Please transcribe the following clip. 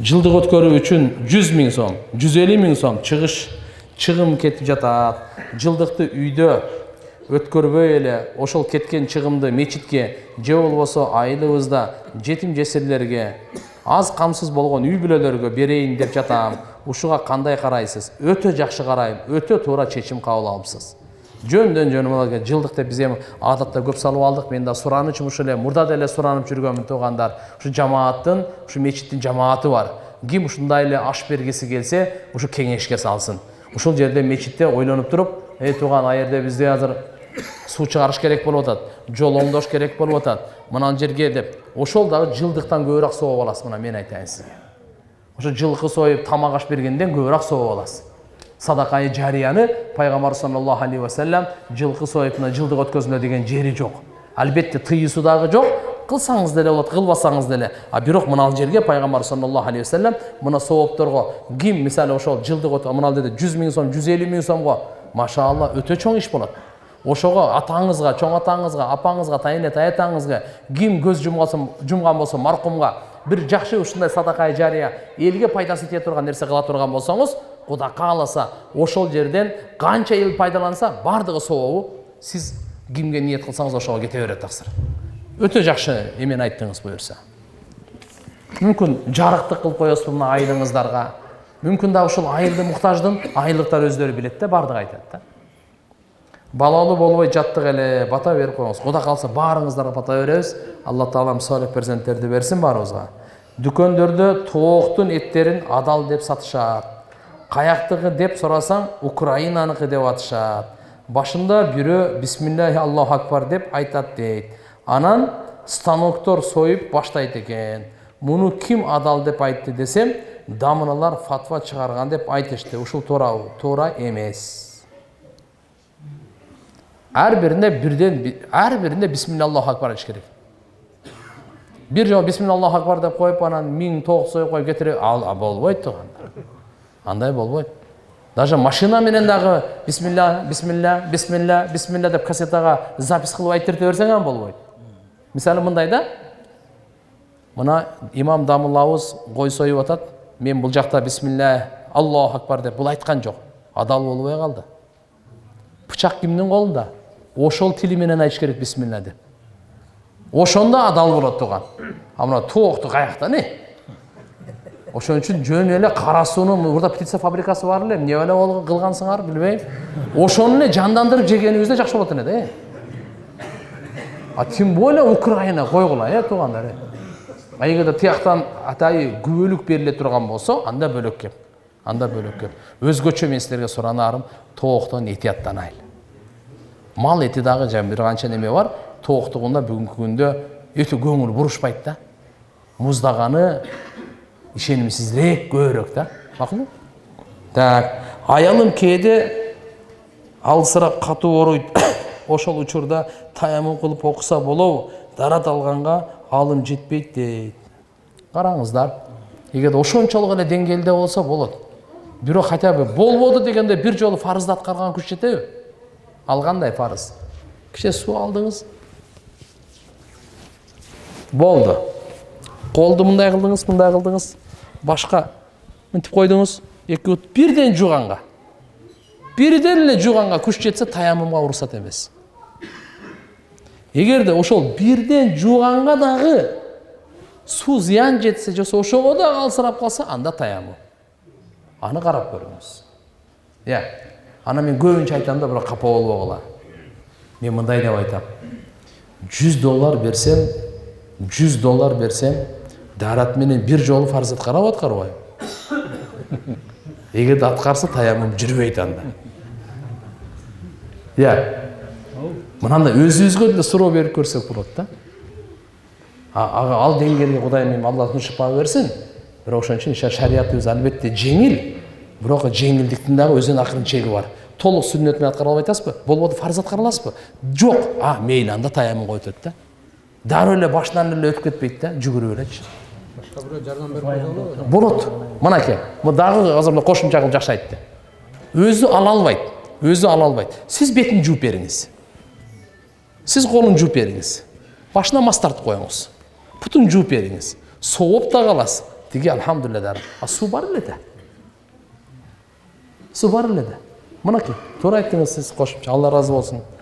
Жылдык өткөрүү үчүн 100 000 сом, 150 000 сом чыгым кетип жатат. Жылдыкты үйдө өткөрбөй эле ошол кеткен чыгымды мечитке же болбосо айылыбызда жетим жесирлерге, аз камсыз болгон үй бүлөлөргө берейин деп жатам. Ушуга кандай карайсыз? Өтө жакшы карайм, өтө туура чечим кабыл алыпсыз. Жөндөн жөн жылдык деп биз эми адатта көп салып алдык. Мен да суранычым ушул эле, мурда деле суранып жүргөнмүн туугандар. Ушу жамааттын, ушу мечиттин жамааты бар. Ким ушундай эле аш бергиси келсе, ушу кеңешке салсын. Ушул жерде мечитте ойлонуп туруп, тууган, а жерде бизде азыр суу чыгарыш керек болуп атат, жол оңдош керек болуп атат. Мына жерге деп, ошол дагы жылдыктан көбүрөөк сооп аласыз. Мына мен айтайын сизге. Ошо жылкы союп, тамак аш бергенден көбүрөөк сооп аласыз. Садакайы жарияны пайгамбар саллаллаху алейхи ва саллям жылкы союп мына жылдык өткөзүндө деген жери жок. Албетте тыйысуу дагы жок. Кылсаңыз деле болот, кылбасаңыз деле. А бирок мына жерге пайгамбар саллаллаху алейхи ва саллям мына соопторго ким мисалы ошол жылдык мына жерде 100 000 сом, 150 000 сомго машаалла өтө чоң иш болот. Ошого атаңызга, чоң атаңызга, апаңызга, тайне таятаңызга ким көз жумган болсо маркумга бир жакшы ушундай садакай жария элге пайдасы тие турган нерсе кыла турган болсоңуз, Куда кааласа ошол жерден канча эл пайдаланса бардыгы сообу сиз кимге ниет кылсаңыз ошого кете берет таксыр. Өтө жакшы эмен айттыңыз буюрса. Мүмкүн жарыктык кылып коесузбу мына айылыңыздарга. Мүмкүн да ушул айылды муктаждын айылдыктар өздөрү билет да, бардыгы айтат да. Балалуу болбой жаттык эле, бата берип коюңуз. Куда калса баарыңыздарга бата беребиз. Алла таалам салих перзенттерди берсин баарыбызга. Дүкөндөрдө тооктун эттерин адал деп сатышат. Каяктыгы деп сурасаң, Украинаныкы деп атышат. Башында бирөө бисмиллахи Аллаху акбар деп айтат дейт. Анан станоктор союп баштайт экен. Муну ким адал деп айтты десем, дамыналар фатва чыгарган деп айтышты. Ушул туурабы? Туура эмес. Ар биринде бисмиллаху акбар айтыш керек. Бир жолу бисмиллаху акбар деп коюп, анан 1000 тоок союп коюп кетирип, ал болбойт туугандар. Андай болбойт. Даже машина менен дагы бисмилля, бисмилля, бисмилля, бисмилля деп кассетага запись кылып айттырып берсең ам болбойт. Мисалы мындай да. Мына имам дамылабыз кой союп атат. Мен бул жакта бисмилля, Аллаху акбар деп бул айткан жок. Адал болбой калды. Бычак кимдин колунда? Ошол тили менен айтыш керек бисмилля деп. Ошондо адал болот тууган. А мына тоокту каякта не? Ошон үчүн жөн эле кара суунун мурда птица фабрикасы бар эле, эмне эле кылгансыңар билбейм. Ошону эле жандандырып жегенибизде жакшы болот эле. А тем более Украина койгула, туугандар. А эгерде тияктан атайы күбөлүк бериле турган болсо, анда бөлөк кеп. Анда бөлөк кеп. Өзгөчө мен силерге суранарым, тооктон этияттанайлы. Мал эти дагы бир канча неме бар, тооктугунда бүгүнкү күндө өтө көңүл бурушпайт да. Муздаганы ишенимсизирээк, көбүрөөк да. Макулбу? Так, аялым кээде алсырап катуу ооруйт. Ошол учурда таяммум кылып окуса болобу? Дарат алганга алым жетпейт дейт. Караңыздар. Эгерде ошончолук эле деңгээлде болсо болот. Бирок хотя бы болбоду дегенде бир жолу фарызды аткарган күч жетеби? Алгандай фарыз. Киче суу алдыңыз. Болду. Колду мындай кылдыңыз, башка мынтип койдуңуз, эки бут бирден жууганга. Бирден эле жууганга күч жетсе таяммумга уруксат эмес. Эгерде ошол бирден жууганга дагы суу зыян жетсе, же ошого да алсырап калса, анда таяммум. Аны карап көрүңүз. Ана мен көбүнчө айтам да, бирок капа болбогула. Мен мындай деп айтам. $100 берсем, дарат менен бир жолу фарз аткарбайбы? Эгерде аткарса, таяммум жүрбөйт анда. Мынандай өзүбүзгө деле суроо берип көрсөк болот да. Ал деңгээлге Кудайым эми Аллахтын шыпа берсин. Бирок ошон үчүн шариятыбыз албетте жеңил, бирок жеңилдиктин дагы өзүнүн акырын чеги бар. Толук сүннөт менен аткара албай атасызбы? Болбоду, фарз аткара аласызбы? Жок. Мейли, анда таяммум коюп өтөт да. Дароо эле башынан эле өтүп кетпейт да, жүгүрүп элечи. Башка бирөө жардам берип койсо болот. Мынакей, бу дагы азыр кошумча кылып жакшы айтты. Өзү ала албайт. Сиз бетин жууп бериңиз. Сиз колун жууп бериңиз. Башына мас тартып коюңуз. Бутун жууп бериңиз. Сооп да каласыз. Tigi alhamdulillah der. Su var ile de. Su var ile de. Mınaki, to'g'ri aytdingiz siz qo'shimcha. Alloh rozi bo'lsin.